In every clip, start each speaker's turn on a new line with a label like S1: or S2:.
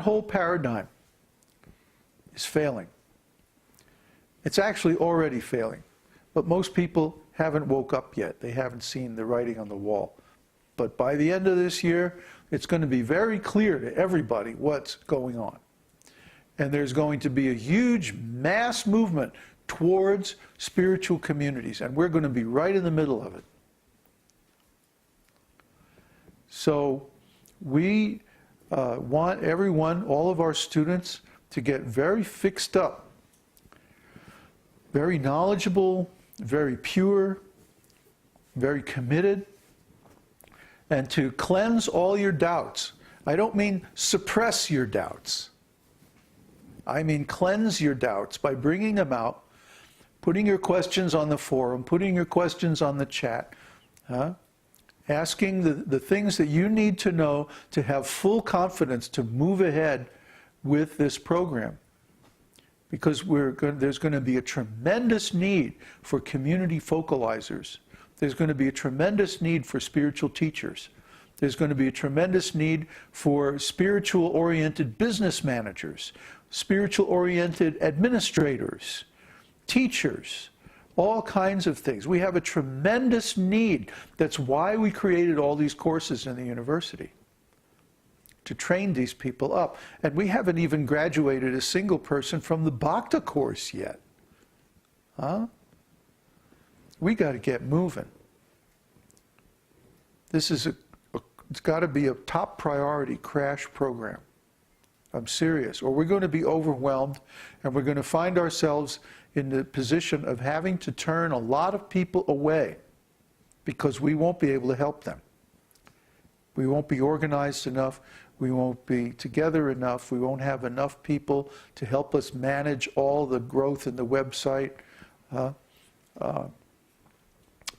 S1: whole paradigm is failing. It's actually already failing. But most people haven't woke up yet. They haven't seen the writing on the wall. But by the end of this year, it's going to be very clear to everybody what's going on. And there's going to be a huge mass movement towards spiritual communities. And we're going to be right in the middle of it. So we want everyone, all of our students, to get very fixed up, very knowledgeable, very pure, very committed, and to cleanse all your doubts. I don't mean suppress your doubts. I mean cleanse your doubts by bringing them out, putting your questions on the forum, putting your questions on the chat, asking the things that you need to know to have full confidence to move ahead with this program. Because there's going to be a tremendous need for community focalizers. There's going to be a tremendous need for spiritual teachers. There's going to be a tremendous need for spiritual-oriented business managers, spiritual-oriented administrators, teachers, all kinds of things. We have a tremendous need. That's why we created all these courses in the university, to train these people up. And we haven't even graduated a single person from the Bhakta course yet. We got to get moving. This is it's got to be a top priority crash program. I'm serious. Or we're going to be overwhelmed, and we're going to find ourselves in the position of having to turn a lot of people away because we won't be able to help them. We won't be organized enough. We won't be together enough. We won't have enough people to help us manage all the growth in the website.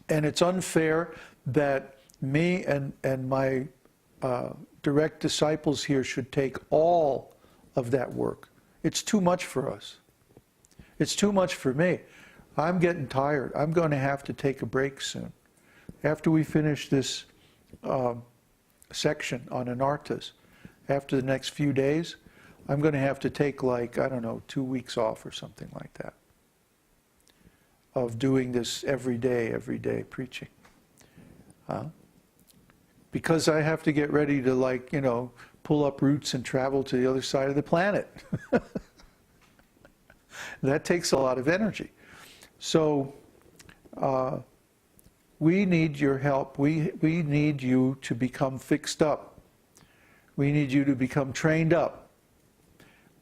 S1: And it's unfair that me and my direct disciples here should take all of that work. It's too much for us. It's too much for me. I'm getting tired. I'm going to have to take a break soon. After we finish this section on Anarthas, after the next few days, I'm going to have to take, like, I don't know, 2 weeks off or something like that, of doing this every day preaching. Because I have to get ready to, like, you know, pull up roots and travel to the other side of the planet. That takes a lot of energy. So we need your help. We need you to become fixed up. We need you to become trained up.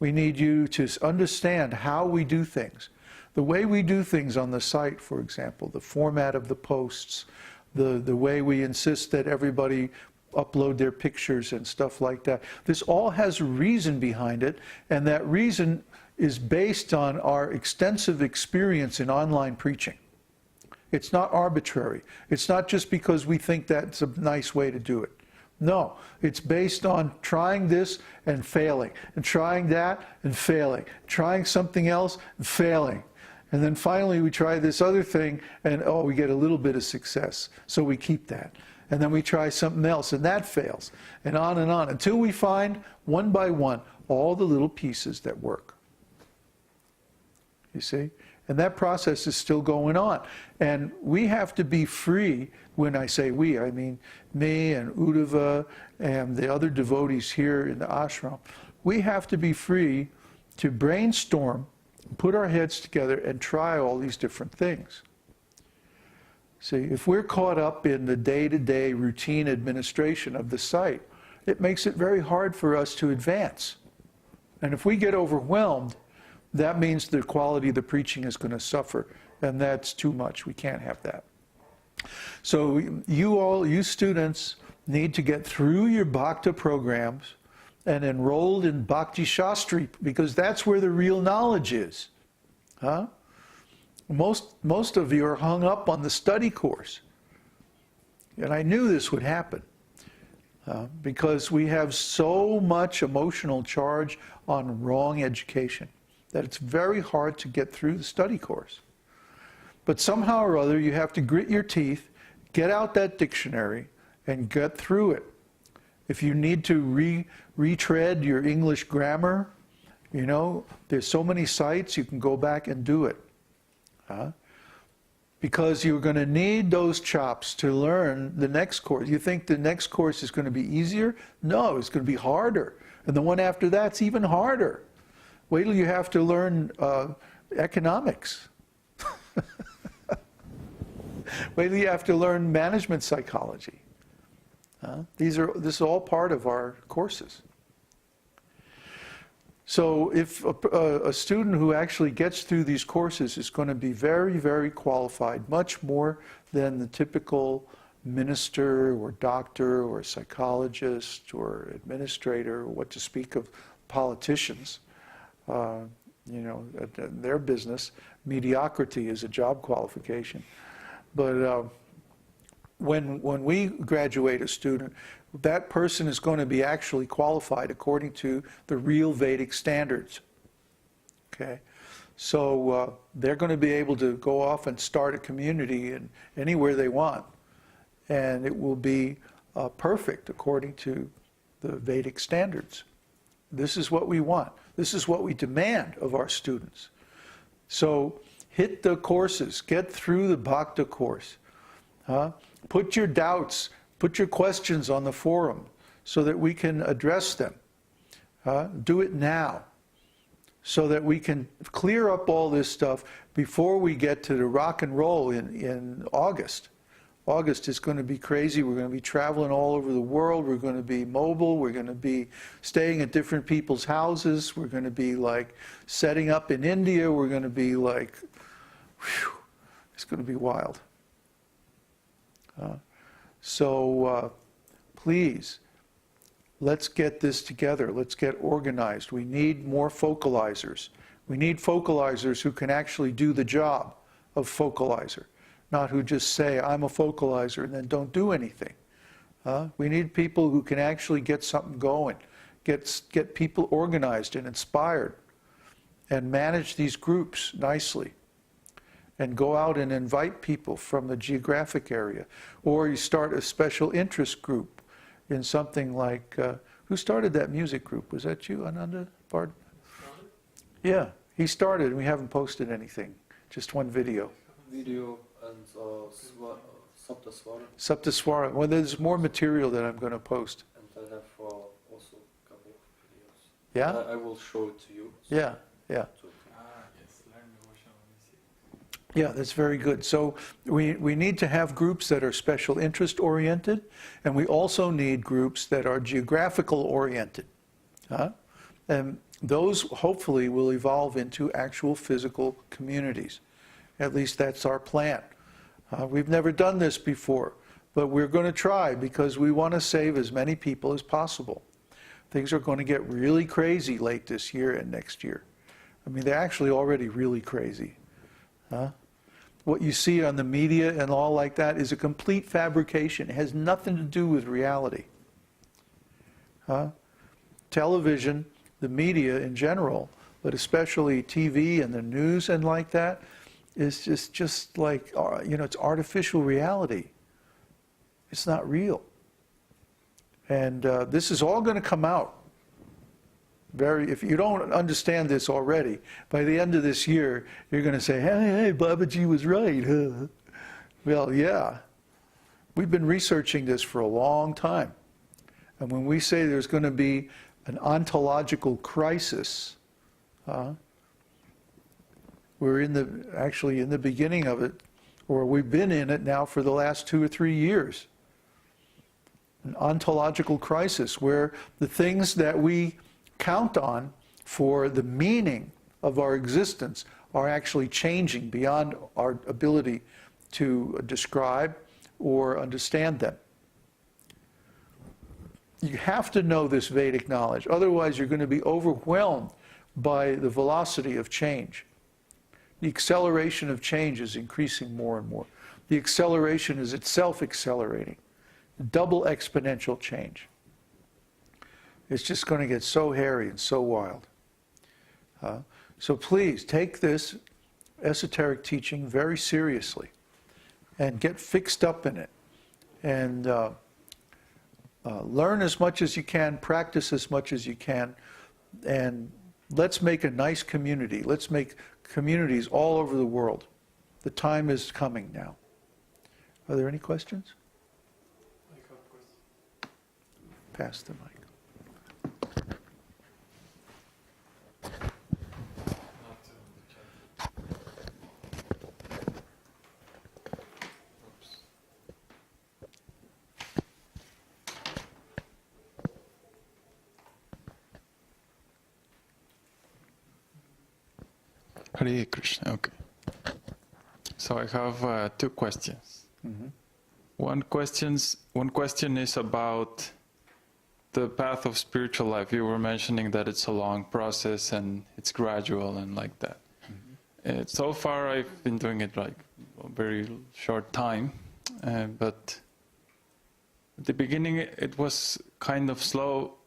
S1: We need you to understand how we do things. The way we do things on the site, for example, the format of the posts, the way we insist that everybody upload their pictures and stuff like that. This all has a reason behind it, and that reason is based on our extensive experience in online preaching. It's not arbitrary. It's not just because we think that's a nice way to do it. No, it's based on trying this and failing, and trying that and failing, trying something else and failing. And then finally we try this other thing and, oh, we get a little bit of success, so we keep that. And then we try something else and that fails, and on until we find, one by one, all the little pieces that work. You see? And that process is still going on. And we have to be free. When I say we, I mean me and Uddhava and the other devotees here in the ashram. We have to be free to brainstorm, put our heads together, and try all these different things. See, if we're caught up in the day-to-day routine administration of the site, it makes it very hard for us to advance. And if we get overwhelmed, that means the quality of the preaching is going to suffer, and that's too much. We can't have that. So you students, need to get through your Bhakta programs and enrolled in Bhakti Shastri, because that's where the real knowledge is. Most of you are hung up on the study course. And I knew this would happen. Because we have so much emotional charge on wrong education that it's very hard to get through the study course. But somehow or other, you have to grit your teeth, get out that dictionary, and get through it. If you need to retread your English grammar. You know, there's so many sites, you can go back and do it. Because you're going to need those chops to learn the next course. You think the next course is going to be easier? No, it's going to be harder. And the one after that's even harder. Wait till you have to learn economics. Wait till you have to learn management psychology. This is all part of our courses. So if a student who actually gets through these courses is going to be very, very qualified, much more than the typical minister or doctor or psychologist or administrator, what to speak of politicians. You know, their business, mediocrity is a job qualification. But when we graduate a student, that person is going to be actually qualified according to the real Vedic standards. Okay, so they're going to be able to go off and start a community anywhere they want, and it will be perfect according to the Vedic standards. This is what we want. This is what we demand of our students. So hit the courses, get through the Bhakta course. Put your doubts, put your questions on the forum so that we can address them. Do it now so that we can clear up all this stuff before we get to the rock and roll in August. August is going to be crazy. We're going to be traveling all over the world. We're going to be mobile. We're going to be staying at different people's houses. We're going to be like setting up in India. We're going to be like, whew, it's going to be wild. So please, let's get this together. Let's get organized. We need more focalizers. We need focalizers who can actually do the job of focalizer, not who just say, I'm a focalizer, and then don't do anything. We need people who can actually get something going, get people organized and inspired, and manage these groups nicely. And go out and invite people from the geographic area. Or you start a special interest group in something like, who started that music group? Was that you, Ananda? Yeah, he started and we haven't posted anything. Just one video.
S2: Video and Saptaswara.
S1: Saptaswara. Well, there's more material that I'm going to post.
S2: And I have also a couple of videos.
S1: Yeah?
S2: I will show it to you. So
S1: yeah, yeah. Yeah, that's very good. So we need to have groups that are special interest oriented, and we also need groups that are geographical oriented. And those hopefully will evolve into actual physical communities. At least that's our plan. We've never done this before, but we're going to try because we want to save as many people as possible. Things are going to get really crazy late this year and next year. I mean, they're actually already really crazy. What you see on the media and all like that is a complete fabrication. It has nothing to do with reality. Television, the media in general, but especially TV and the news and like that, is just like, you know, it's artificial reality. It's not real. And this is all going to come out. If you don't understand this already, by the end of this year, you're going to say, hey, Babaji was right. Huh? Well, yeah. We've been researching this for a long time. And when we say there's going to be an ontological crisis, we're actually in the beginning of it, or we've been in it now for the last 2 or 3 years. An ontological crisis where the things that we count on for the meaning of our existence are actually changing beyond our ability to describe or understand them. You have to know this Vedic knowledge, otherwise you're going to be overwhelmed by the velocity of change. The acceleration of change is increasing more and more. The acceleration is itself accelerating. Double exponential change. It's just going to get so hairy and so wild. So please take this esoteric teaching very seriously and get fixed up in it. And learn as much as you can, practice as much as you can, and let's make a nice community. Let's make communities all over the world. The time is coming now. Are there any questions?
S3: I have a question.
S1: Pass the mic.
S3: Not to chat. Oops. Hare Krishna. Okay. So I have two questions.
S1: Mhm.
S3: One question is about the path of spiritual life. You were mentioning that it's a long process and it's gradual and like that. So far I've been doing it like a very short time, but at the beginning it was kind of slow